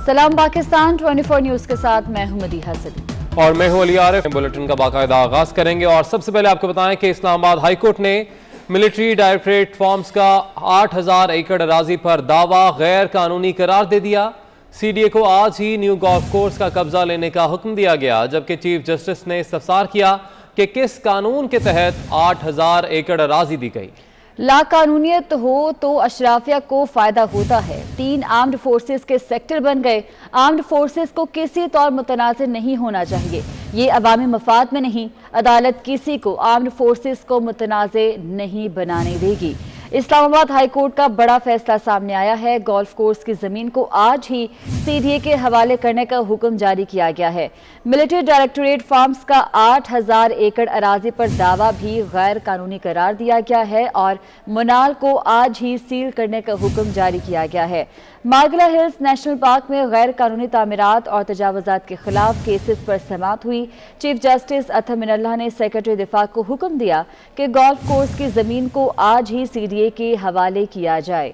सलाम पाकिस्तान 24 न्यूज के साथ मैं हूं मदीहा सदी और मैं हूं अली आरिफ। बुलेटिन का बाकायदा आगाज करेंगे और सबसे पहले आपको बताएं कि इस्लामाबाद हाईकोर्ट ने मिलिट्री डायरेक्टरेट फॉर्म्स का 8000 एकड़ अराजी पर दावा गैर कानूनी करार दे दिया। सीडीए को आज ही न्यू गोल्फ कोर्स का कब्जा लेने का हुक्म दिया गया, जबकि चीफ जस्टिस ने इस्तफसार किया कि किस कानून के तहत 8000 एकड़ अराजी दी गई। लाकानूनियत हो तो अशराफिया को फायदा होता है। 3 आर्म्ड फोर्सेस के सेक्टर बन गए। आर्म्ड फोर्सेस को किसी तौर मुतनाज़िर नहीं होना चाहिए, ये अवामी मफाद में नहीं। अदालत किसी को आर्म्ड फोर्सेस को मुतनाज़िर नहीं बनाने देगी। इस्लामाबाद हाईकोर्ट का बड़ा फैसला सामने आया है। गोल्फ कोर्स की जमीन को आज ही सीडीए के हवाले करने का हुक्म जारी किया गया है। मिलिट्री डायरेक्टरेट फार्म्स का 8000 एकड़ अराजी पर दावा भी गैर कानूनी करार दिया गया है और मुनाल को आज ही सील करने का हुक्म जारी किया गया है। मागला हिल्स नेशनल पार्क में गैर कानूनी तामीरात और तजावुजात के खिलाफ केसेस पर समाअत हुई। चीफ जस्टिस अतर मिनल्लाह ने सेक्रेटरी दिफा को हुक्म दिया कि गोल्फ कोर्स की जमीन को आज ही सीडीए के हवाले किया जाए।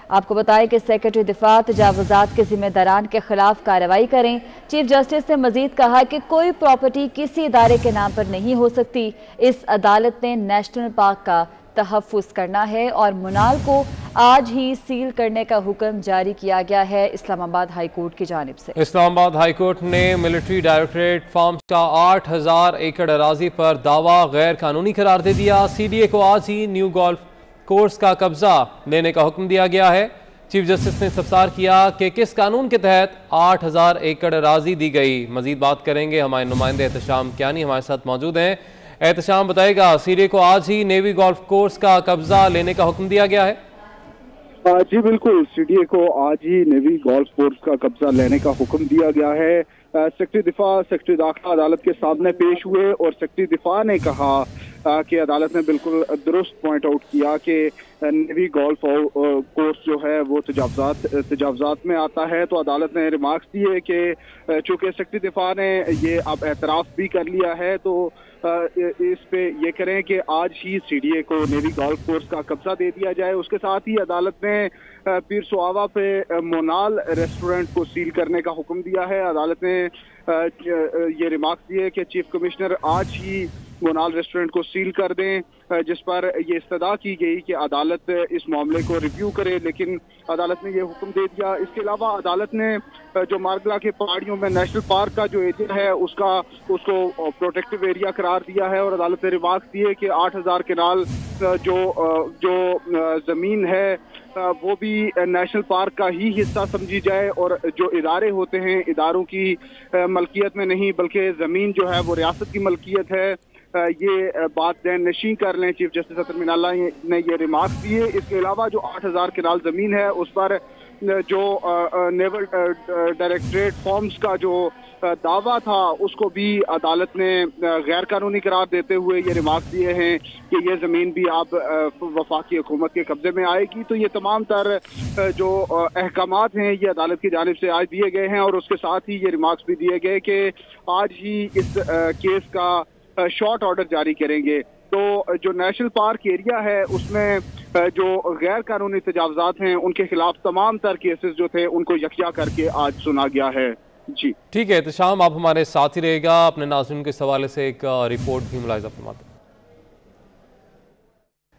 आपको बताएं कि सेक्रेटरी दिफा तजावुजात के जिम्मेदारान के खिलाफ कार्रवाई करें। चीफ जस्टिस ने मजीद कहा कि कोई प्रॉपर्टी किसी इदारे के नाम पर नहीं हो सकती। इस अदालत ने नेशनल पार्क का तहफ़्फ़ुज़ करना है और मुनाल को आज ही सील करने का हुक्म जारी किया गया है इस्लामाबाद हाईकोर्ट की जानिब से। इस्लामाबाद हाईकोर्ट ने मिलिट्री डायरेक्टरेट फार्म्स का 8000 एकड़ अराजी पर दावा गैर कानूनी करार दे दिया। सीडीए को आज ही न्यू गोल्फ कोर्स का कब्जा लेने का हुक्म दिया गया है। चीफ जस्टिस ने इस्तफसार किया कि किस कानून के तहत 8000 एकड़ अराजी दी गई। मजीद बात करेंगे, हमारे नुमाइंदे एहतशाम कियानी हमारे साथ मौजूद हैं। एहतशाम बताएगा, सीडीए को आज ही नेवी गोल्फ कोर्स का कब्जा लेने का हुक्म दिया गया है। जी बिल्कुल, सीडीए को आज ही नेवी गोल्फ कोर्स का कब्जा लेने का हुक्म दिया गया है। सेक्रेटरी दिफा, सेक्रेटरी दाखिला अदालत के सामने पेश हुए और सेक्रेटरी दिफा ने कहा कि अदालत ने बिल्कुल दुरुस्त पॉइंट आउट किया कि नेवी गोल्फ कोर्स जो है वो तजावुजात में आता है। तो अदालत ने रिमार्क्स दिए कि चूंकि सेक्रेटरी दिफा ने ये अब एतराफ़ भी कर लिया है तो इस पे ये करें कि आज ही सीडीए को नेवी गोल्फ कोर्स का कब्जा दे दिया जाए। उसके साथ ही अदालत ने पीर सुआवा पे मोनाल रेस्टोरेंट को सील करने का हुक्म दिया है। अदालत ने ये रिमार्क्स दिए कि चीफ कमिश्नर आज ही मोनाल रेस्टोरेंट को सील कर दें, जिस पर ये इस्तदा की गई कि अदालत इस मामले को रिव्यू करे, लेकिन अदालत ने ये हुक्म दे दिया। इसके अलावा अदालत ने जो मारगला के पहाड़ियों में नेशनल पार्क का जो एरिया है उसको प्रोटेक्टिव एरिया करार दिया है और अदालत ने रिमार्क्स दिए कि 8000 केनाल जो ज़मीन है वो भी नेशनल पार्क का ही हिस्सा समझी जाए और जो इदारे होते हैं इदारों की मलकियत में नहीं बल्कि ज़मीन जो है वो रियासत की मलकियत है। ये बात दैन नशी कर लें। चीफ जस्टिस अतर मिनल्लाह ने ये रिमार्क्स दिए। इसके अलावा जो 8000 केनाल ज़मीन है उस पर जो नेवल डायरेक्टरेट फॉर्म्स का जो दावा था उसको भी अदालत ने गैर कानूनी करार देते हुए ये रिमार्क्स दिए हैं कि ये ज़मीन भी अब वफाकी हुकूमत के कब्जे में आएगी। तो ये तमाम तर जो अहकामात हैं ये अदालत की जानिब से आज दिए गए हैं और उसके साथ ही ये रिमार्क्स भी दिए गए कि आज ही इस केस का शॉर्ट ऑर्डर जारी करेंगे। तो जो नेशनल पार्क एरिया है उसमें जो गैर कानूनी तजावुजात हैं उनके खिलाफ तमाम तर केसेस जो थे उनको यकजा करके आज सुना गया है। जी ठीक है एहतशाम, आप हमारे साथ ही रहेगा। अपने नाज़रीन के हवाले से एक रिपोर्ट भी मुलाहिज़ा फरमाते हैं।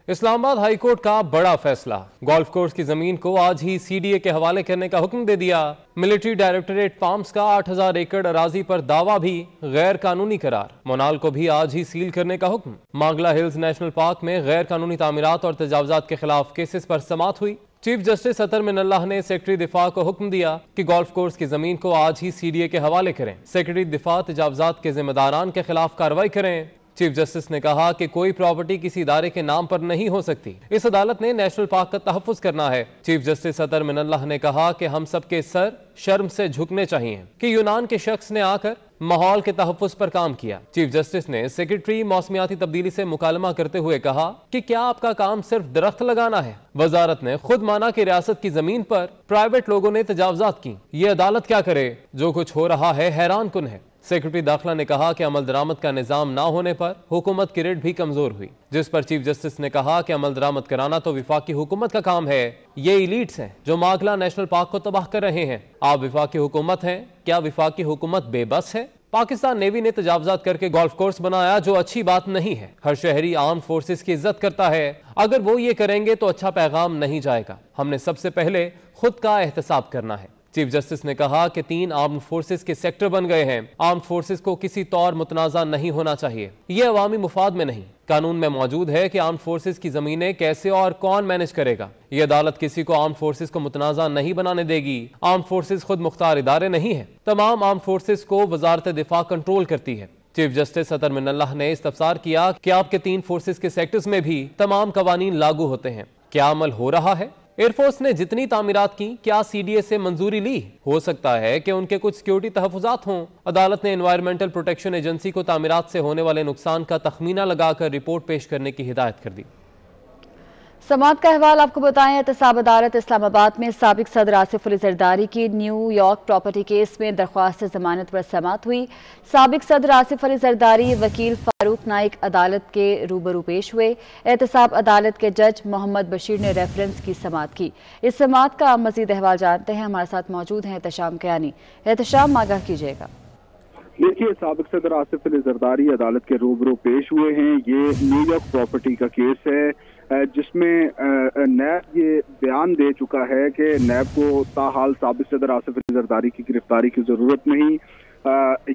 इस्लामाबाद हाईकोर्ट का बड़ा फैसला, गोल्फ कोर्स की जमीन को आज ही सीडीए के हवाले करने का हुक्म दे दिया। मिलिट्री डायरेक्टरेट फार्म्स का 8000 एकड़ अराजी पर दावा भी गैर कानूनी करार। मोनाल को भी आज ही सील करने का हुक्म। मागला हिल्स नेशनल पार्क में गैर कानूनी तामीरात और तजावुजात के खिलाफ केसेस पर समाअत हुई। चीफ जस्टिस अतर मिनल्लाह ने सेक्रेटरी दिफा को हुक्म दिया कि गोल्फ कोर्स की जमीन को आज ही सीडीए के हवाले करें। सेक्रेटरी दिफा तजावुजात के जिम्मेदारान के खिलाफ कार्रवाई करें। चीफ जस्टिस ने कहा कि कोई प्रॉपर्टी किसी इदारे के नाम पर नहीं हो सकती। इस अदालत ने नेशनल पार्क का तहफ़्फ़ुज़ करना है। चीफ जस्टिस अतर मिनल्लाह ने कहा कि हम सबके सर शर्म से झुकने चाहिए कि यूनान के शख्स ने आकर माहौल के तहफ़्फ़ुज़ पर काम किया। चीफ जस्टिस ने सेक्रेटरी मौसमियाती तब्दीली से मुकालमा करते हुए कहा कि क्या आपका काम सिर्फ दरख्त लगाना है। वजारत ने खुद माना कि रियासत की जमीन पर प्राइवेट लोगों ने तजावुजात की। ये अदालत क्या करे, जो कुछ हो रहा है हैरान कुन है। सेक्रेटरी दाखिला ने कहा कि अमल दरामद का निज़ाम ना होने पर हुकूमत की रिट भी कमजोर हुई, जिस पर चीफ जस्टिस ने कहा कि अमल दरामद कराना तो विफाकी हुकूमत का काम है। ये इलीट्स हैं जो मागला नेशनल पार्क को तबाह कर रहे हैं। आप विफाकी हुकूमत हैं, क्या विफाकी हुकूमत बेबस है? पाकिस्तान नेवी ने तजावजात करके गोल्फ कोर्स बनाया, जो अच्छी बात नहीं है। हर शहरी आर्म फोर्सेस की इज्जत करता है, अगर वो ये करेंगे तो अच्छा पैगाम नहीं जाएगा। हमने सबसे पहले खुद का एहतसाब करना है। चीफ जस्टिस ने कहा कि 3 आर्म फोर्सेस के सेक्टर बन गए हैं। आर्म फोर्सेस को किसी तौर मुतनाज़ा नहीं होना चाहिए, ये अवामी मुफाद में नहीं। कानून में मौजूद है कि आर्म फोर्सेस की जमीनें कैसे और कौन मैनेज करेगा। ये अदालत किसी को आर्म फोर्सेस को मुतनाज़ा नहीं बनाने देगी। आर्म फोर्सेस खुद मुख्तार इदारे नहीं है, तमाम आर्म फोर्सेस को वजारत दिफा कंट्रोल करती है। चीफ जस्टिस अतर मिनल्लाह ने इस्तफसार किया कि आपके 3 फोर्सेस के सेक्टर्स में भी तमाम कवानीन लागू होते हैं। क्या अमल हो रहा है? एयरफोर्स ने जितनी तामीरात की, क्या CDA से मंजूरी ली? हो सकता है कि उनके कुछ सिक्योरिटी तहफुजात हों। अदालत ने एनवायरमेंटल प्रोटेक्शन एजेंसी को तामीरात से होने वाले नुकसान का तखमीना लगाकर रिपोर्ट पेश करने की हिदायत कर दी। समात का अहवाल आपको बताएं। एहतसाब अदालत इस्लामाबाद में साबिक सदर आसिफ अली जरदारी की न्यूयॉर्क प्रॉपर्टी केस में दरख्वास्त जमानत पर समात हुई। साबिक सदर आसिफ अली जरदारी वकील फारूक नाइक अदालत के रूबरू पेश हुए। एहतसाब अदालत के जज मोहम्मद बशीर ने रेफरेंस की समात की। इस समात का मजीद अहवाल जानते हैं, हमारे साथ मौजूद हैं एहतशाम कयानी। एहतशाम, आगाह कीजिएगा। देखिए, साबिक सदर आसिफ अली जरदारी अदालत के रूबरू पेश हुए हैं। ये न्यूयॉर्क प्रॉपर्टी का केस है जिसमें नैब ये बयान दे चुका है कि नैब को ताहाल साबिक सदर आसिफ अली जरदारी की गिरफ्तारी की जरूरत नहीं।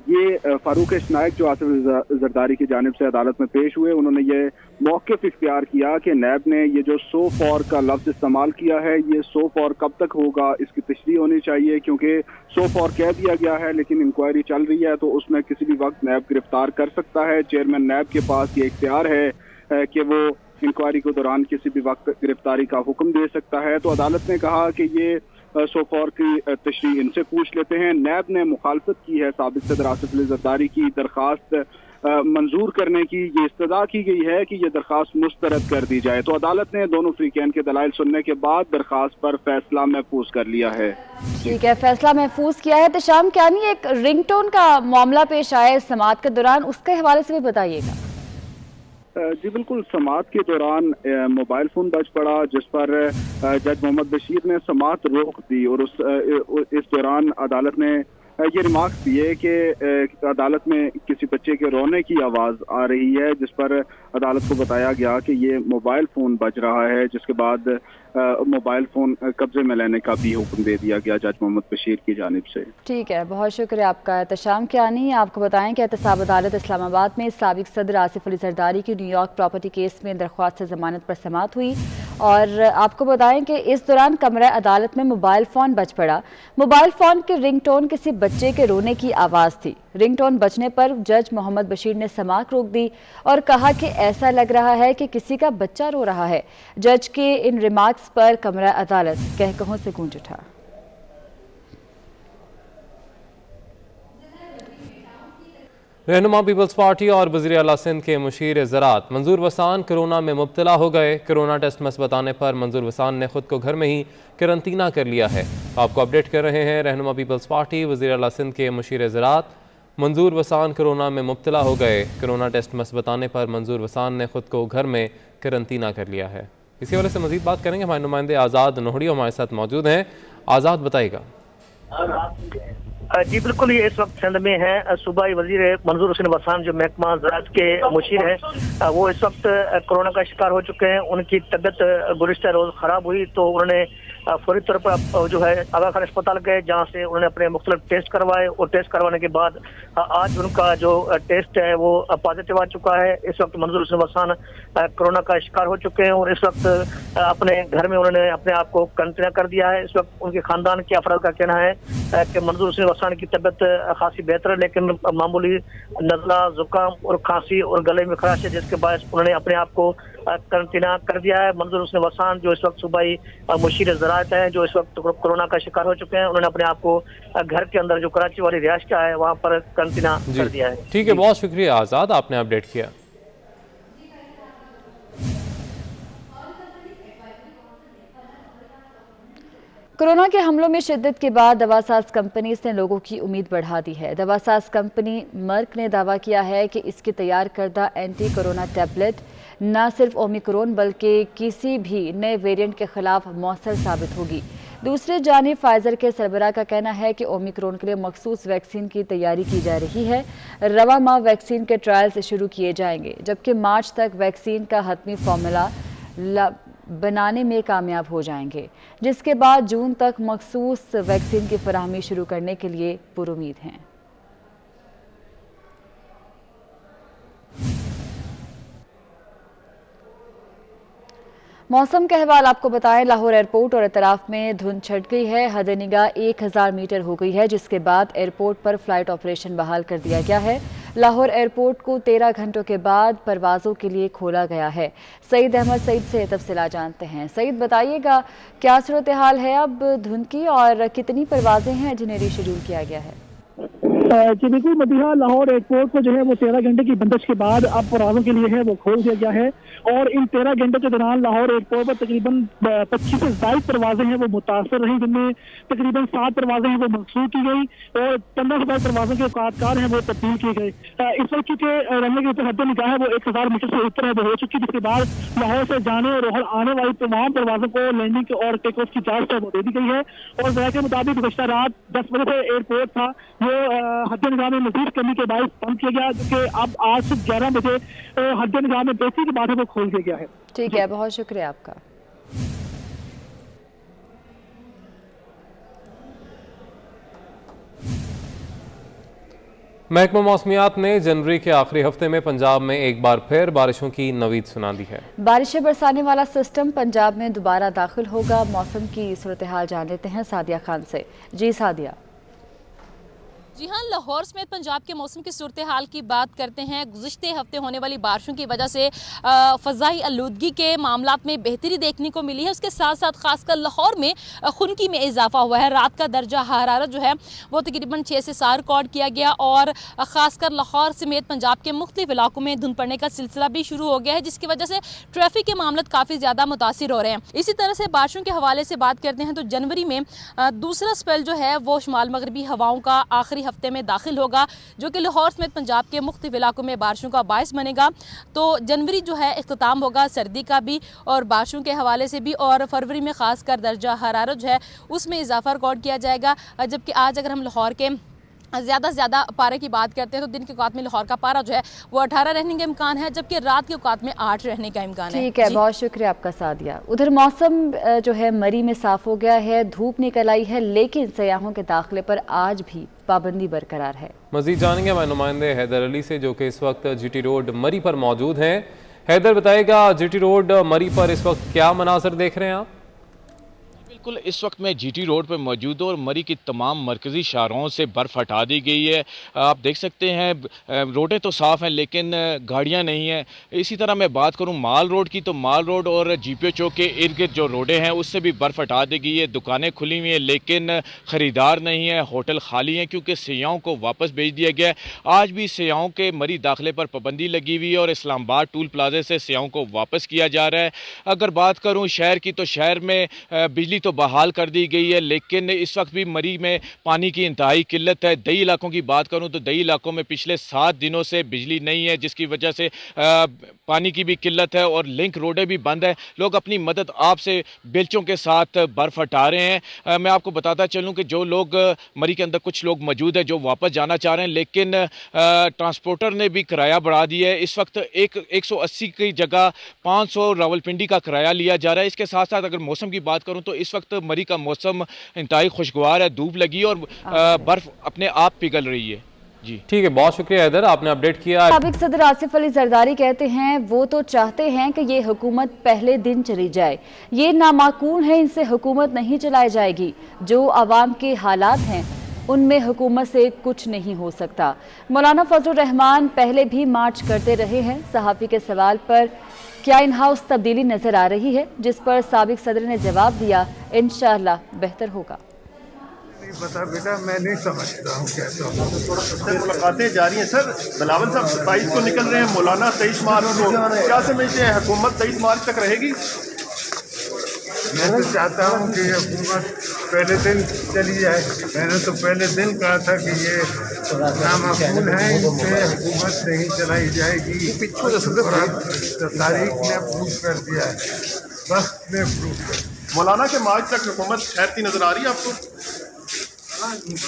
ये फारूक नाइक जो आसिफ अली जरदारी की जानिब से अदालत में पेश हुए, उन्होंने ये मौक़िफ़ इख्तियार किया कि नैब ने ये जो सो फॉर का लफ्ज़ इस्तेमाल किया है, ये सो फॉर कब तक होगा, इसकी तशरीह होनी चाहिए, क्योंकि सो फॉर कह दिया गया है लेकिन इंक्वायरी चल रही है तो उसमें किसी भी वक्त नैब गिरफ्तार कर सकता है। चेयरमैन नैब के पास ये इख्तियार है कि वो इंक्वायरी के दौरान किसी भी वक्त गिरफ्तारी का हुक्म दे सकता है। तो अदालत ने कहा कि ये सोफॉर की तशरीह इनसे पूछ लेते हैं। नैब ने मुखालफत की है साबिक सदर आसिफ अली जरदारी की दरखास्त मंजूर करने की। ये इस्तदा की गई है कि ये दरखास्त मुस्तरद कर दी जाए। तो अदालत ने दोनों फ्रीकैन के दलाइल सुनने के बाद दरखास्त पर फैसला महफूज कर लिया है। ठीक है, फैसला महफूज किया है। एहतशाम कयानी, एक रिंगटोन का मामला पेश आया इस समात के दौरान, उसके हवाले से भी बताइएगा। जी बिल्कुल, समात के दौरान मोबाइल फोन बज पड़ा जिस पर जज मोहम्मद बशीर ने समात रोक दी और इस दौरान अदालत ने ये रिमार्क्स दिए कि अदालत में किसी बच्चे के रोने की आवाज़ आ रही है, जिस पर अदालत को बताया गया कि ये मोबाइल फ़ोन बज रहा है, जिसके बाद मोबाइल फ़ोन कब्जे में लेने का भी हुक्म दे दिया गया जज मोहम्मद बशीर की जानिब से। ठीक है, बहुत शुक्रिया आपका एहतशाम कयानी। आपको बताएं कि एहतसाब अदालत इस्लामाबाद में साबिक सदर आसिफ अली जरदारी की न्यूयॉर्क प्रॉपर्टी केस में दरख्वास्त जमानत पर समात हुई और आपको बताएं कि इस दौरान कमरा अदालत में मोबाइल फ़ोन बज पड़ा। मोबाइल फ़ोन के रिंगटोन किसी बच्चे के रोने की आवाज़ थी। रिंगटोन बजने पर जज मोहम्मद बशीर ने समात रोक दी और कहा कि ऐसा लग रहा है कि किसी का बच्चा रो रहा है। जज के इन रिमार्क्स पर कमरा अदालत कहकहों से गूंज उठा। रहनुमा पीपल्स पार्टी और वज़ीर आला सिंध के मुशीर ज़राअत मंजूर वसान कोरोना में मुब्तला हो गए। कोरोना टेस्ट मस बताने पर मंजूर वसान ने खुद को घर में ही करंतना कर लिया है। आपको अपडेट कर रहे हैं रहनुमा पीपल्स पार्टी वज़ीर आला सिंध के मुशीर ज़राअत मंजूर वसान कोरोना में मुब्तला हो गए। कोरोना टेस्ट मस बताने पर मंजूर वसान ने खुद को घर में करंतना कर लिया है। इसी वजह से मजीद बात करेंगे, हमारे नुमाइंदे आज़ाद नोहड़ी हमारे साथ मौजूद हैं। आज़ाद, बताइएगा। जी बिल्कुल, ये इस वक्त सिंध में है। सूबाई वजीर मंजूर हुसैन वसान जो महकमा ज़राअत के मुशीर है, वो इस वक्त कोरोना का शिकार हो चुके हैं। उनकी तबीयत गुज़िश्ता रोज़ ख़राब हुई तो उन्होंने फौरी तौर पर जो है आगा खान अस्पताल गए, जहाँ से उन्होंने अपने मुख्तलिफ टेस्ट करवाए और टेस्ट करवाने के बाद आज उनका जो टेस्ट है वो पॉजिटिव आ चुका है। इस वक्त मंजूर हुसैन वसान कोरोना का शिकार हो चुके हैं और इस वक्त अपने घर में उन्होंने अपने आप को करंतना कर दिया है। इस वक्त उनके खानदान के अफराद का कहना है कि मंजूर हुसैन वसान की तबीयत खासी बेहतर है, लेकिन मामूली नज़ला, जुकाम और खांसी और गले में खराश है, जिसके बायस उन्होंने अपने आप को करंतना कर दिया है। मंजूर हुसैन वसान जो इस वक्त सूबाई मुशीर ज़राअत है, जो इस वक्त कोरोना का शिकार हो चुके हैं, उन्होंने अपने आप को घर के अंदर जो कराची वाली रिहाइश का है वहाँ पर करंतना कर दिया है। ठीक है, बहुत शुक्रिया आज़ाद, आपने अपडेट किया। कोरोना के हमलों में शिद्दत के बाद दवासाज कंपनीज ने लोगों की उम्मीद बढ़ा दी है। दवासाज कंपनी मर्क ने दावा किया है कि इसकी तैयार करदा एंटी कोरोना टैबलेट न सिर्फ ओमिक्रॉन बल्कि किसी भी नए वेरिएंट के खिलाफ मौसर साबित होगी। दूसरी जानिब फाइजर के सरबराह का कहना है कि ओमिक्रॉन के लिए मखसूस वैक्सीन की तैयारी की जा रही है। रवा माह वैक्सीन के ट्रायल्स शुरू किए जाएंगे, जबकि मार्च तक वैक्सीन का हतमी फॉर्मूला बनाने में कामयाब हो जाएंगे, जिसके बाद जून तक मखसूस वैक्सीन की फराहमी शुरू करने के लिए पुरुमीद हैं। मौसम का अहवाल आपको बताएं। लाहौर एयरपोर्ट और इतराफ में धुंध छट गई है। हद निगाह 1000 मीटर हो गई है, जिसके बाद एयरपोर्ट पर फ्लाइट ऑपरेशन बहाल कर दिया गया है। लाहौर एयरपोर्ट को 13 घंटों के बाद परवाज़ों के लिए खोला गया है। सईद अहमद सईद से तफसीलात जानते हैं। सईद, बताइएगा क्या सूरत हाल है अब धुंध की और कितनी परवाज़ें हैं जिन्हें रीशेड्यूल किया गया है? जी बिल्कुल मदीहा, लाहौर एयरपोर्ट को जो है वो 13 घंटे की बंदिश के बाद अब परवाज़ों के लिए है वो खोल दिया गया है और इन 13 घंटे के दौरान लाहौर एयरपोर्ट पर तकरीबन 25 से ज़ायद परवाज़ें हैं वो मुतासर रही, जिनमें तकरीबन 7 परवाज़ें हैं वो मनसूख की गई और 15 से 22 परवाज़ों के औकातकार हैं वो तब्दील की गई। इस वक्त चूँकि रनवे के ऊपर हद निगाह है वो 1000 मीटर से ऊपर है वो हो चुकी, जिसके बाद लाहौर से जाने और लाहौर आने वाली तमाम परवाज़ों को लैंडिंग और टेक ऑफ की इजाज़त वो दे दी गई है। और ज़रा के मुताबिक गुज़श्ता रात 10 बजे से एयरपोर्ट था वो हद निगाह में मज़ीद कमी के बायस बंद किया गया, जो कि अब आज से 11 बजे हद निगाह में बेहतरी के बाद वो खोल दिया गया है। ठीक है, बहुत शुक्रिया आपका। महकमा मौसमियात ने जनवरी के आखिरी हफ्ते में पंजाब में एक बार फिर बारिशों की नवीद सुना दी है। बारिशें बरसाने वाला सिस्टम पंजाब में दोबारा दाखिल होगा। मौसम की सूरत हाल जान लेते हैं सादिया खान से। जी सादिया। जी हाँ, लाहौर समेत पंजाब के मौसम की सूरत हाल की बात करते हैं। गुज़श्ते हफ्ते होने वाली बारिशों की वजह से फ़ज़ाई आलूदगी के मामलात में बेहतरी देखने को मिली है। उसके साथ साथ खासकर लाहौर में खुनकी में इजाफा हुआ है। रात का दर्जा हरारत जो है वो तकरीबन 6 से 7 रिकॉर्ड किया गया और ख़ासकर लाहौर समेत पंजाब के मुख्तलिफ इलाकों में धुंध पड़ने का सिलसिला भी शुरू हो गया है, जिसकी वजह से ट्रैफिक के मामले काफ़ी ज़्यादा मुतासिर हो रहे हैं। इसी तरह से बारिशों के हवाले से बात करते हैं तो जनवरी में दूसरा स्पेल जो है वो शुमाल मगरबी हवाओं का आखिरी हफ्ते में दाखिल होगा, जो कि लाहौर समेत पंजाब के मुख्तलिफ इलाकों में बारिशों का बायस बनेगा। तो जनवरी जो है इख्तिताम होगा सर्दी का भी और बारिशों के हवाले से भी, और फरवरी में खासकर दर्जा हरारत जो है उसमें इजाफा रिकॉर्ड किया जाएगा। जबकि आज अगर हम लाहौर के ज़्यादा से ज़्यादा पारे की बात करते हैं तो दिन के औकात में लाहौर का पारा जो है वो 18 रहने का इम्कान है, जबकि रात के औकात में 8 रहने का इम्कान है। ठीक है, बहुत शुक्रिया आपका सादिया। उधर मौसम जो है मरी में साफ हो गया है, धूप निकल आई है, लेकिन सयाहों के दाखिले पर आज भी पाबंदी बरकरार है। मजीद जानेंगे हमारे नुमाइंदे हैदर अली से, जो कि इस वक्त जीटी रोड मरी पर मौजूद हैं। हैदर, बताएगा जीटी रोड मरी पर इस वक्त क्या मनाजर देख रहे हैं आप? बिल्कुल, इस वक्त मैं जीटी रोड पर मौजूद हूँ और मरी की तमाम मरकज़ी शाहराहों से बर्फ़ हटा दी गई है। आप देख सकते हैं रोडें तो साफ़ हैं लेकिन गाड़ियाँ नहीं हैं। इसी तरह मैं बात करूँ माल रोड की, तो माल रोड और जीपीओ चौक के इर्द गिर्द जो रोडें हैं उससे भी बर्फ़ हटा दी गई है। दुकानें खुली हुई हैं लेकिन ख़रीदार नहीं है, होटल खाली हैं क्योंकि सयाहों को वापस भेज दिया गया है। आज भी सयाहों के मरी दाखिले पर पाबंदी लगी हुई है और इस्लामाबाद टूल प्लाजे से सयाहों को वापस किया जा रहा है। अगर बात करूँ शहर की, तो शहर में बिजली तो बहाल कर दी गई है, लेकिन इस वक्त भी मरी में पानी की इंतहाई किल्लत है। दही इलाकों की बात करूं तो दही इलाकों में पिछले 7 दिनों से बिजली नहीं है, जिसकी वजह से पानी की भी किल्लत है और लिंक रोडें भी बंद है। लोग अपनी मदद आप से बेलचों के साथ बर्फ़ हटा रहे हैं। मैं आपको बताता चलूं कि जो लोग मरी के अंदर कुछ लोग मौजूद हैं जो वापस जाना चाह रहे हैं, लेकिन ट्रांसपोर्टर ने भी किराया बढ़ा दिया है। इस वक्त 180 की जगह 500 रावलपिंडी का किराया लिया जा रहा है। इसके साथ साथ अगर मौसम की बात करूं तो इस वक्त मरी का मौसम इंतहाई खुशगवार है, धूप लगी और बर्फ अपने आप पिघल रही है। जी ठीक है, बहुत शुक्रिया हैदर, आपने अपडेट किया। साबिक सदर आसिफ अली जरदारी कहते हैं वो तो चाहते हैं कि ये हुकूमत पहले दिन चली जाए, ये नामाकूल है, इनसे हुकूमत नहीं चलाई जाएगी। जो आवाम के हालात हैं उनमें हुकूमत से कुछ नहीं हो सकता। मौलाना फजलुर रहमान पहले भी मार्च करते रहे हैं। सहाफ़ी के सवाल पर क्या इन हाउस तब्दीली नजर आ रही है, जिस पर साबिक सदर ने जवाब दिया इंशाअल्लाह बेहतर होगा। नहीं पता बेटा, मैं नहीं समझता हूँ कैसा मुलाकातें जारी हैं। सर बिलावल साहब 27 को निकल रहे हैं, मौलाना 23 मार्च को, क्या समझते हैं हुकूमत 23 मार्च तक रहेगी? मैं तो चाहता हूँ कि हुकूमत पहले दिन चली जाए। मैंने तो पहले दिन कहा था कि ये नामाकूल है, इनसे हुकूमत नहीं चलाई जाएगी। तारीख ने प्रूव कर दिया है, वक्त ने प्रूव कर। मौलाना के मार्च तक हुकूमत ठहरती नजर आ रही है आपको?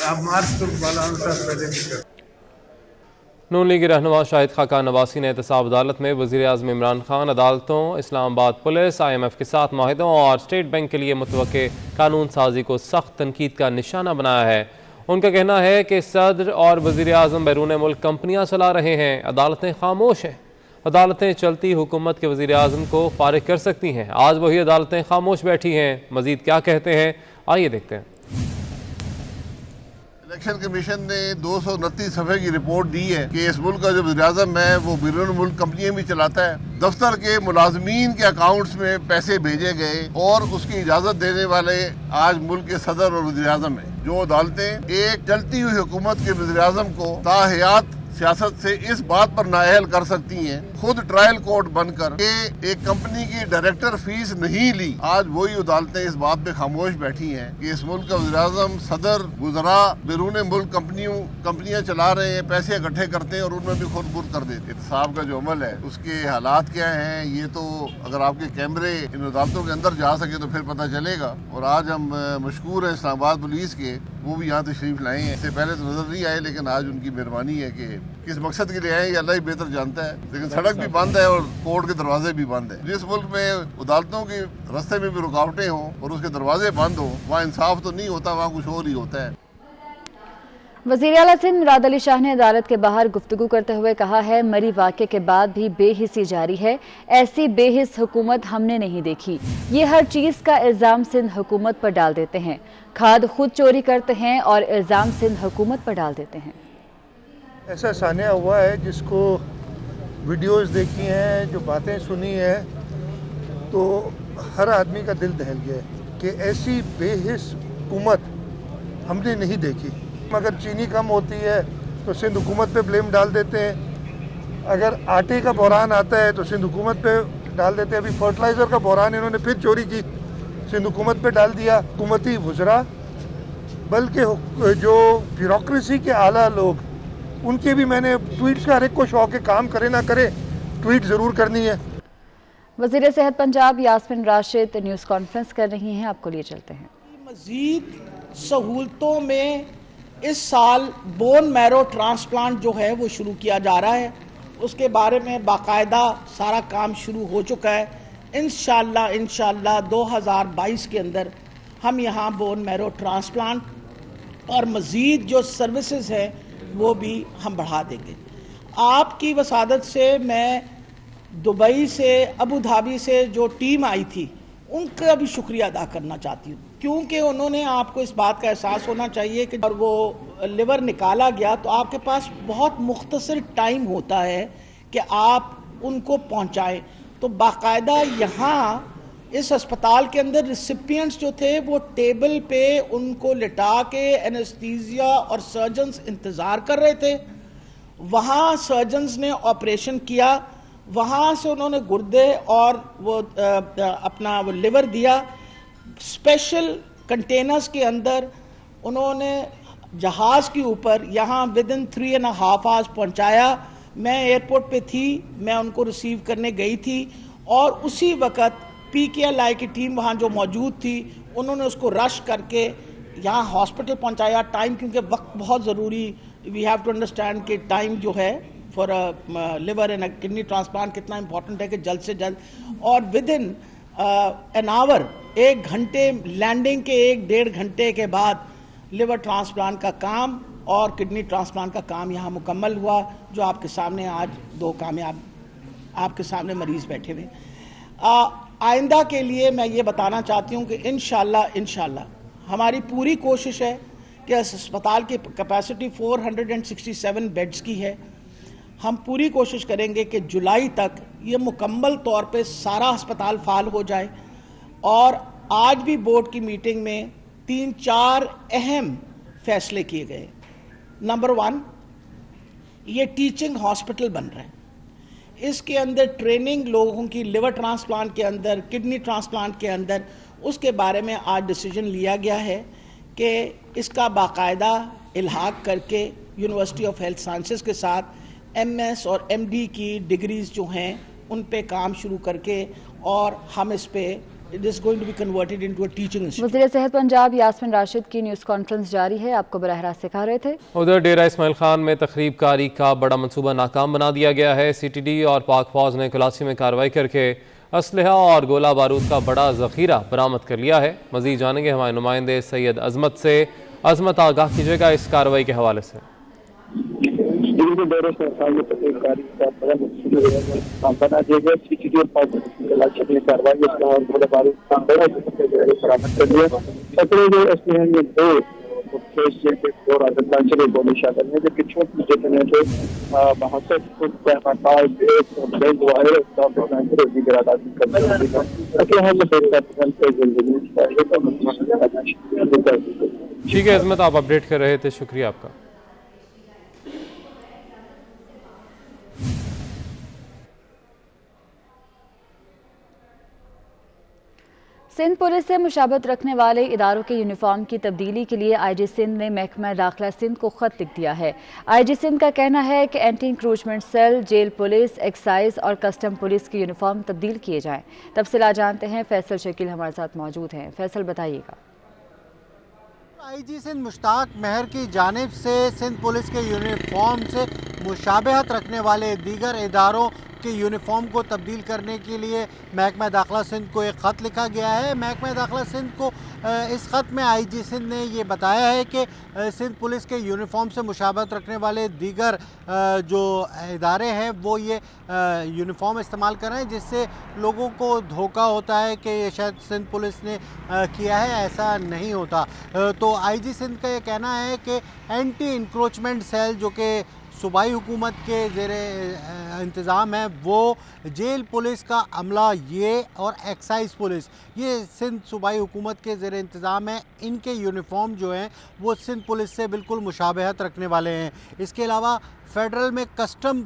अब मार्च तो मौलाना साहब पहले नहीं कर। नून लीग रहनुमा शाहिद खाकान नवासी ने एहतसाब अदालत में वज़ीर आज़म इमरान खान, अदालतों, इस्लामाबाद पुलिस, IMF के साथ माहिदों और स्टेट बैंक के लिए मुतवक्के कानून साजी को सख्त तनकीद का निशाना बनाया है। उनका कहना है कि सदर और वज़ीर आज़म बैरून मुल्क कंपनियां चला रहे हैं, अदालतें खामोश हैं। अदालतें चलती हुकूमत के वज़ीर आज़म को फारिग कर सकती हैं। आज वही अदालतें खामोश बैठी हैं। मज़ीद क्या कहते हैं, आइए देखते हैं। इलेक्शन कमीशन ने 229 सफ़े की रिपोर्ट दी है कि इस मुल्क का जो वज़ीर-ए-आज़म है वो बैरून मुल्क कंपनियां भी चलाता है। दफ्तर के मुलाजमीन के अकाउंट्स में पैसे भेजे गए और उसकी इजाज़त देने वाले आज मुल्क के सदर और वज़ीर-ए-आज़म हैं। जो अदालतें एक चलती हुई हुकूमत के वज़ीर-ए-आज़म को ताहयात सियासत से इस बात पर नाअहल कर सकती हैं, खुद ट्रायल कोर्ट बनकर के एक कंपनी की डायरेक्टर फीस नहीं ली, आज वही अदालतें इस बात पे खामोश बैठी हैं कि इस मुल्क का वज़ीर-ए-आज़म, सदर, वज़रा बैरून मुल्क कंपनियां चला रहे हैं, पैसे इकट्ठे करते हैं और उनमें भी खुद बुर्द कर देते हैं। एहतसाब का जो अमल है उसके हालात क्या हैं, ये तो अगर आपके कैमरे इन अदालतों के अंदर जा सके तो फिर पता चलेगा। और आज हम मशकूर हैं इस्लामाबाद पुलिस के, वो भी यहाँ तशरीफ लाए हैं। इससे पहले तो नजर नहीं आए, लेकिन आज उनकी मेहरबानी है कि किस मकसद के लिए आए ये अल्लाह ही बेहतर जानता है। लेकिन सड़क भी बंद है और कोर्ट के दरवाजे भी बंद है। जिस मुल्क में अदालतों के रास्ते में भी रुकावटें हों और उसके दरवाजे बंद हों, वहाँ इंसाफ तो नहीं होता, वहाँ कुछ और ही होता है। वज़ीर आला सिंध मुराद अली शाह ने अदालत के बाहर गुफ्तगू करते हुए कहा है, मरी वाक़े के बाद भी बेहिसी जारी है। ऐसी बेहिस हुकूमत हमने नहीं देखी। ये हर चीज़ का इल्ज़ाम सिंध हुकूमत पर डाल देते हैं। खाद खुद चोरी करते हैं और इल्ज़ाम सिंध हुकूमत पर डाल देते हैं। ऐसा सानिया हुआ है, जिसको वीडियोस देखी हैं, जो बातें सुनी है, तो हर आदमी का दिल दहल गया है कि ऐसी बेहिस हुकूमत हमने नहीं देखी। अगर चीनी कम होती है तो सिंध हुकूमत पे ब्लेम डाल देते हैं, अगर आटे का बहरान आता है तो सिंध हुकूमत पे डाल देते हैं। अभी फर्टिलाइज़र का बहरान इन्होंने फिर चोरी की, सिंध हुकूमत पे डाल दिया। हुकूमती वज़रा बल्कि जो ब्यूरोक्रेसी के आला लोग, उनके भी मैंने ट्वीट्स का हर एक को शौक है, काम करे ना करे ट्वीट ज़रूर करनी है। वज़ीर सेहत पंजाब यास्मिन राशिद न्यूज़ कॉन्फ्रेंस कर रही हैं, आपको लिए चलते हैं। मज़ीद सहूलतों में इस साल बोन मैरो ट्रांसप्लांट जो है वो शुरू किया जा रहा है। उसके बारे में बाकायदा सारा काम शुरू हो चुका है। इंशाल्लाह 2022 के अंदर हम यहाँ बोन मैरो ट्रांसप्लांट और मज़ीद जो सर्विसेज हैं वो भी हम बढ़ा देंगे। आपकी वसादत से मैं दुबई से, अबू धाबी से जो टीम आई थी उनका भी शुक्रिया अदा करना चाहती हूँ, क्योंकि उन्होंने, आपको इस बात का एहसास होना चाहिए कि और वो लिवर निकाला गया तो आपके पास बहुत मुख्तसर टाइम होता है कि आप उनको पहुँचाएँ। तो बाकायदा यहाँ इस अस्पताल के अंदर रिसिपिएंट्स जो थे वो टेबल पे उनको लिटा के एनेस्थीसिया और सर्जन्स इंतज़ार कर रहे थे। वहाँ सर्जन्स ने ऑपरेशन किया, वहाँ से उन्होंने गुर्दे और वो अपना वो लिवर दिया। स्पेशल कंटेनर्स के अंदर उन्होंने जहाज़ के ऊपर यहाँ विदिन 3.5 आवर्स पहुँचाया। मैं एयरपोर्ट पे थी, मैं उनको रिसीव करने गई थी और उसी वक़्त PKLI की टीम वहाँ जो मौजूद थी उन्होंने उसको रश करके यहाँ हॉस्पिटल पहुँचाया। टाइम, क्योंकि वक्त बहुत ज़रूरी, वी हैव टू अंडरस्टैंड कि टाइम जो है for liver and kidney transplant कितना इंपॉर्टेंट है कि जल्द से जल्द। और विद इन एन आवर, 1 घंटे, लैंडिंग के 1-1.5 घंटे के बाद लिवर ट्रांसप्लांट का काम और किडनी ट्रांसप्लांट का काम यहाँ मुकम्मल हुआ, जो आपके सामने आज 2 कामयाब आपके सामने मरीज बैठे हुए। आइंदा के लिए मैं ये बताना चाहती हूँ कि इंशाल्लाह हमारी पूरी कोशिश है कि इस अस्पताल की कैपेसिटी 467 बेड्स की है। हम पूरी कोशिश करेंगे कि जुलाई तक ये मुकम्मल तौर पे सारा अस्पताल फाल हो जाए। और आज भी बोर्ड की मीटिंग में 3-4 अहम फैसले किए गए। नंबर 1, ये टीचिंग हॉस्पिटल बन रहा है, इसके अंदर ट्रेनिंग लोगों की लिवर ट्रांसप्लांट के अंदर, किडनी ट्रांसप्लांट के अंदर, उसके बारे में आज डिसीजन लिया गया है कि इसका बाकायदा इल्हाक करके यूनिवर्सिटी ऑफ हेल्थ साइंसेस के साथ MS और MD की डिग्रीज जो हैं उन पे काम शुरू करके और हम इस पे It is going to be converted into a teaching institute. वज़ीर सेहत पंजाब यास्मिन राशिद की न्यूज़ कॉन्फ्रेंस जारी है, आपको बराह रास्त सिखा रहे थे। उधर डेरा इस्माइल खान में तखरीब कारी का बड़ा मंसूबा नाकाम बना दिया गया है। CTD और पाक फौज ने कराची में कार्रवाई करके असलहा और गोला बारूद का बड़ा ज़ख़ीरा बरामद कर लिया है। मज़ीद जानेंगे हमारे नुमाइंदे सैयद अजमत से। अजमत, आगाह कीजिएगा इस कार्रवाई के हवाले से। बना दिया गया CTD और कार्रवाई और गोला बारूद का बरामद कर लिया। जो इसमें दो गोली शामिल है, जबकि छोटी जितने जो ठीक है अजमत, आप अपडेट कर रहे थे, शुक्रिया आपका। सिंध पुलिस से मुशाबत रखने वाले इदारों के यूनिफॉर्म की तब्दीली के लिए IG सिंध ने महकमा दाखिला सिंध को खत लिख दिया है। IG सिंध का कहना है कि anti encroachment cell, jail police, excise और कस्टम पुलिस की यूनिफॉर्म तब्दील किए जाएं। तफसीलात जानते हैं, फैसल शकील हमारे साथ मौजूद हैं। फैसल, बताइएगा। IG सिंध मुश्ताक महर की जानिब से सिंध पुलिस के यूनिफॉर्म से मुशाबहत रखने वाले दीगर इदारों के यूनिफॉर्म को तब्दील करने के लिए महकमा दाखिला सिंध को एक ख़त लिखा गया है। महकमा दाखिला सिंध को इस ख़त में IG सिंध ने ये बताया है कि सिंध पुलिस के यूनिफॉर्म से मुशाबहत रखने वाले दीगर जो इदारे हैं वो ये यूनिफॉर्म इस्तेमाल कर रहे हैं, जिससे लोगों को धोखा होता है कि ये शायद सिंध पुलिस ने किया है, ऐसा नहीं होता। तो IG सिंध का ये कहना है कि एंटी इंक्रोचमेंट सेल जो कि सूबाई हुकूमत के ज़ेरे इंतज़ाम है, वो जेल पुलिस का अमला ये और एक्साइज पुलिस ये सिंध सूबाई हुकूमत के ज़ेरे इंतज़ाम है। इनके यूनिफॉर्म जो हैं वो सिंध पुलिस से बिल्कुल मुशाबहत रखने वाले हैं। इसके अलावा फेडरल में कस्टम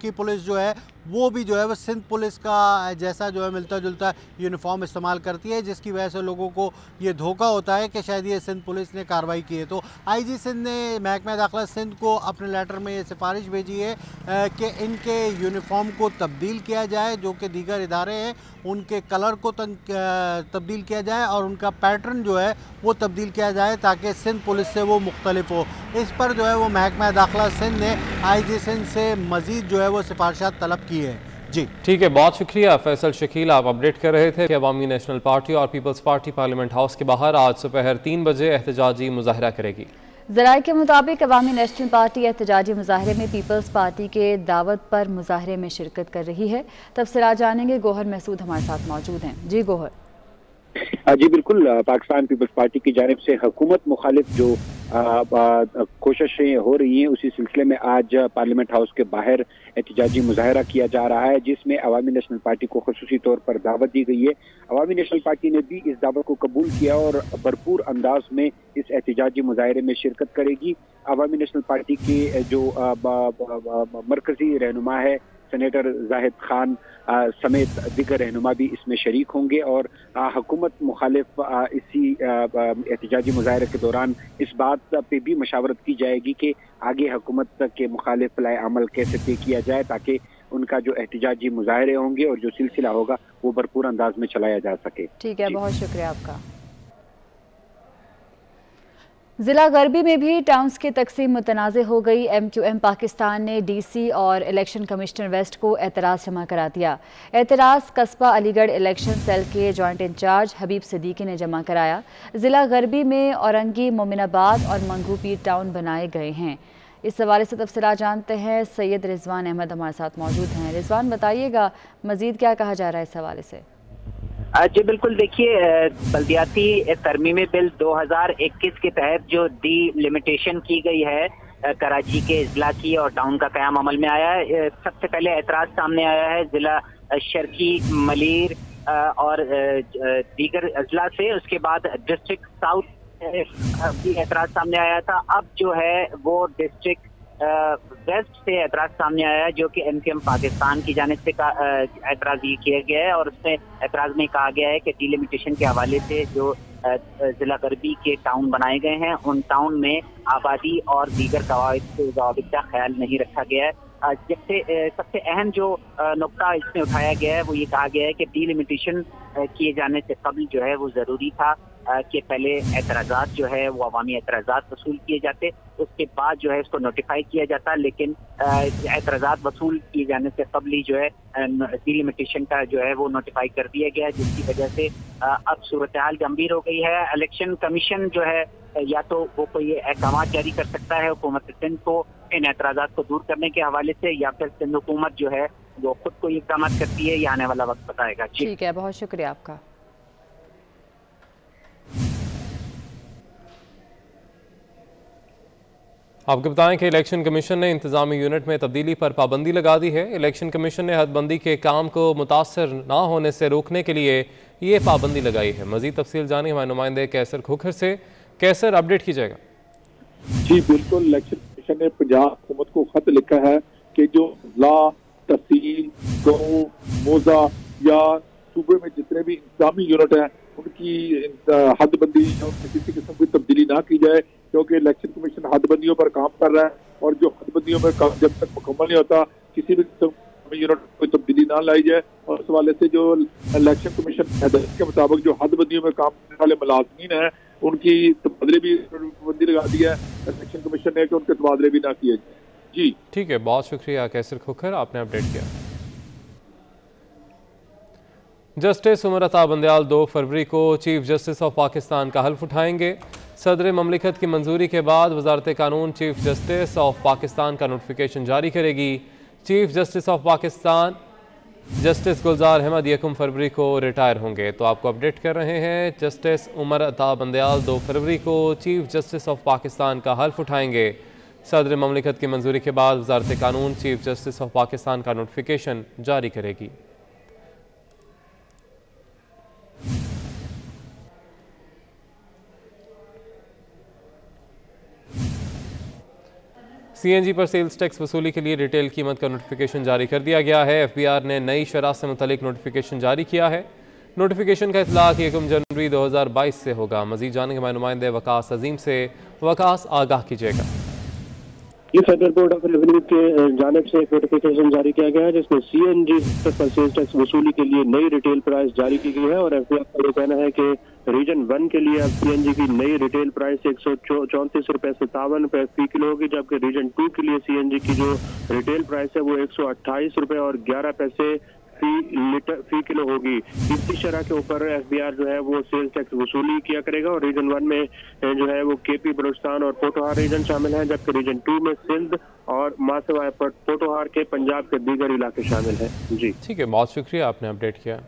की पुलिस जो है वो भी जो है वो सिंध पुलिस का जैसा जो है मिलता जुलता यूनिफॉर्म इस्तेमाल करती है, जिसकी वजह से लोगों को ये धोखा होता है कि शायद ये सिंध पुलिस ने कार्रवाई की है। तो IG सिंध ने महकमा दाखिला सिंध को अपने लेटर में ये सिफारिश भेजी है कि इनके यूनिफॉर्म को तब्दील किया जाए, जो कि दीगर इदारे हैं उनके कलर को तब्दील किया जाए और उनका पैटर्न जो है वो तब्दील किया जाए ताकि सिंध पुलिस से वो मुख्तलिफ हो। इस पर जो है वो महकमा दाखिला सिंध ने IG सिंध से मज़ीद जो है वो सिफारिशात तलब की है। जी ठीक है, बहुत शुक्रिया फैसल शकील, आप अपडेट कर रहे थे कि अवामी नेशनल पार्टी और पीपल्स पार्टी पार्लियामेंट हाउस के बाहर आज दोपहर 3 बजे एहतजाजी मुजाहरा करेगी। ज़राए के मुताबिक अवामी नेशनल पार्टी एहतजाजी मुजाहरे में पीपल्स पार्टी के दावत पर मुजाहरे में शिरकत कर रही है। तफसीलात जानेंगे, गोहर महसूद हमारे साथ मौजूद हैं। जी गोहर। जी बिल्कुल, पाकिस्तान पीपल्स पार्टी की जानिब से हुकूमत मुखालिफ जो कोशिशें हो रही हैं, उसी सिलसिले में आज पार्लियामेंट हाउस के बाहर एहतजाजी मुजाहरा किया जा रहा है, जिसमें अवामी नेशनल पार्टी को खुसूसी तौर पर दावत दी गई है। अवामी नेशनल पार्टी ने भी इस दावत को कबूल किया और भरपूर अंदाज में इस एहतजाजी मुजाहरे में शिरकत करेगी। अवामी नेशनल पार्टी के जो मरकजी रहनुमा है सेनेटर जाहिद खान समेत दीगर रहनुमा भी इसमें शरीक होंगे और हुकूमत मुखालिफ इसी एहतजाजी मुजाहरे के दौरान इस बात पे भी मशावरत की जाएगी कि आगे हुकूमत के मुखालिफ लाए अमल कैसे तय किया जाए ताकि उनका जो एहतजाजी मुजाहरे होंगे और जो सिलसिला होगा वो भरपूर अंदाज में चलाया जा सके। ठीक है, बहुत शुक्रिया आपका। जिला गरबी में भी टाउन्स की तकसीम मुतनाज़ हो गई। MQM पाकिस्तान ने DC और इलेक्शन कमिश्नर वेस्ट को एतराज़ जमा करा दिया। एतराज़ कस्बा अलीगढ़ इलेक्शन सेल के जॉइंट इंचार्ज हबीब सिद्दीकी ने जमा कराया। जिला गरबी में औरंगी, मोमिनाबाद और मंगू पीर टाउन बनाए गए हैं। इस हवाले से तफसीलात जानते हैं, सैयद रिजवान अहमद हमारे साथ मौजूद हैं। रिजवान, बताइएगा मज़ीद क्या कहा जा रहा है इस हवाले से। जी बिल्कुल, देखिए बल्दियाती तरमीमी बिल 2021 के तहत जो डिलिमिटेशन की गई है कराची के अजला की और टाउन का क़याम अमल में आया है। सबसे पहले एतराज़ सामने आया है जिला शर्की, मलीर और दीगर अजला से। उसके बाद डिस्ट्रिक्ट साउथ भी एतराज़ सामने आया था। अब जो है वो डिस्ट्रिक्ट वेस्ट से एतराज़ सामने आया है, जो कि MQM पाकिस्तान की जानिब से एतराज़ ये किया गया है और उसमें एतराज़ में कहा गया है कि डिलिमिटेशन के हवाले से जो जिला गरबी के टाउन बनाए गए हैं, उन टाउन में आबादी और दीगर ज़वाबित का ख्याल नहीं रखा गया है। जबसे सबसे अहम जो नुक्ता इसमें उठाया गया है वो ये कहा गया है कि डिलिमिटेशन किए जाने से कबल जो है वो ज़रूरी था कि पहले एतराज़ात जो है वो अवामी एतराज़ात वसूल किए जाते, उसके बाद जो है इसको नोटिफाई किया जाता। लेकिन एतराज़ात वसूल किए जाने से कबल ही जो है डिलिमिटेशन का जो है वो नोटिफाई कर दिया गया, जिसकी वजह से अब सूरत हाल गंभीर हो गई है। इलेक्शन कमीशन जो है या तो वो कोई अहकाम जारी कर सकता है हुकूमत सिंध को इन एतराज़ात को दूर करने के हवाले से, या फिर सिंध हुकूमत जो है वो खुद को इक़दाम करती है, या आने वाला वक्त बताएगा। ठीक है, बहुत शुक्रिया आपका। आपको बताएं कि इलेक्शन कमीशन ने इंतजामी यूनिट में तब्दीली पर पाबंदी लगा दी है। इलेक्शन कमीशन ने हदबंदी के काम को मुतासर ना होने से रोकने के लिए ये पाबंदी लगाई है। मजीद तफसील जानिए हमारे नुमाइंदे कैसर खोखर से। कैसर, अपडेट कीजिएगा। जी बिल्कुल, इलेक्शन कमीशन ने पंजाब हुकूमत को खत लिखा है कि जो ला, तहसील, गाँव, मौजा या सूबे में जितने भी इंतजामी यूनिट हैं उनकी हदबंदी किसी किस्म की तब्दीली ना की जाए, क्योंकि इलेक्शन कमीशन हदबंदियों पर काम कर रहा है और जो हदबंदियों में काम जब तक मुकम्मल नहीं होता किसी भी किस्म यूनिट कोई तब्दीली ना लाई जाए। और इस हवाले से जो इलेक्शन कमीशन के मुताबिक जो हदबंदियों में काम करने वाले मुलाजमीन हैं उनकी तबादले भी पाबंदी लगा दी है इलेक्शन कमीशन ने कि उनके तबादले भी ना किए जाए। जी ठीक है, बहुत शुक्रिया कैसर खोखर, आपने अपडेट किया। जस्टिस उमर अता बंदयाल 2 फरवरी को चीफ जस्टिस ऑफ पाकिस्तान का हल्फ उठाएंगे। सदर ममलिकत की मंजूरी के बाद वजारत कानून चीफ जस्टिस ऑफ पाकिस्तान का नोटिफिकेशन जारी करेगी। Chief justice of Pakistan justice Gulzar Ahmed 1 फरवरी को रिटायर होंगे। तो आपको अपडेट कर रहे हैं, जस्टिस उमर अता बंदयाल 2 फरवरी को चीफ जस्टिस ऑफ पाकिस्तान का हल्फ उठाएंगे। सदर ममलिकत की मंजूरी के बाद वजारत कानून चीफ जस्टिस ऑफ पाकिस्तान का नोटिफिकेशन जारी करेगी। सीएनजी पर सेल्स टैक्स वसूली के लिए रिटेल कीमत का नोटिफिकेशन जारी कर दिया गया है। एफबीआर ने नई शरह से मुतल्लिक नोटिफिकेशन जारी किया है। नोटिफिकेशन का इतलाक 1 जनवरी 2022 से होगा। मजीद जानेंगे हमारे नुमाइंदे वकास अजीम से। वकास, आगाह कीजिएगा। ये फेडरल बोर्ड ऑफ रेवेन्यू के जानिब से एक नोटिफिकेशन जारी किया गया है जिसमें सीएनजी पर सेल्स टैक्स वसूली के लिए नई रिटेल प्राइस जारी की गई है। और एफबीआर का ये कहना है कि रीजन 1 के लिए अब सीएनजी की नई रिटेल प्राइस 134 रुपए 57 रुपए फी किलो होगी, जबकि रीजन 2 के लिए सीएनजी की जो रिटेल प्राइस है वो 128 रुपए और 11 पैसे फी किलो होगी। इसी शरह के ऊपर एफबीआर जो है वो सेल्स टैक्स वसूली किया करेगा। और रीजन 1 में जो है वो केपी, बलूचिस्तान और पोटोहार रीजन शामिल हैं, जबकि रीजन 2 में सिंध और मासवाए पोटोहार के पंजाब के दीगर इलाके शामिल हैं। जी ठीक है, बहुत शुक्रिया, आपने अपडेट किया।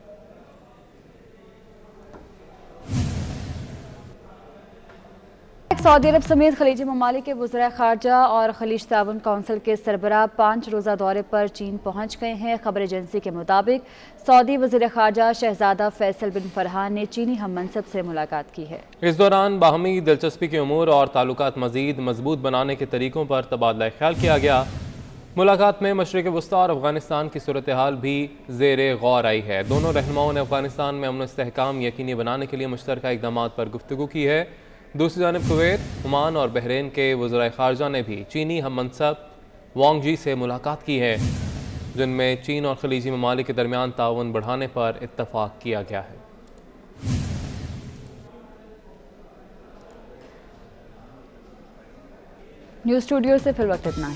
सऊदी अरब समेत खलीजी ममालिक के वज़राए ख़ारजा और खलीज ताउन काउंसिल के सरबराह 5 रोज़ा दौरे पर चीन पहुँच गए हैं। खबर एजेंसी के मुताबिक सऊदी वज़ीर ख़ारजा शहजादा फैसल बिन फरहान ने चीनी हम मनसब से मुलाकात की है। इस दौरान बाहमी दिलचस्पी के उमूर और ताल्लुकात मज़ीद मजबूत बनाने के तरीकों पर तबादला ख्याल किया गया। मुलाकात में मशरिक़ वस्ता और अफगानिस्तान की सूरत हाल भी ज़ेरे गौर आई है। दोनों रहनुमाओं ने अफगानिस्तान में अमन इस्तेहकाम यकीनी बनाने के लिए मुश्तरका इक़दामात पर गुफ्तगू की है। दूसरी जानिब कुवैत, ओमान और बहरीन के वज़राए ख़ारजा ने भी चीनी हम मनसब वांग जी से मुलाकात की है, जिनमें चीन और खलीजी ममालिक के दरमियान ताउन बढ़ाने पर इत्तफ़ाक़ किया गया है। न्यूज़ स्टूडियो से फिर वक्त इतना है।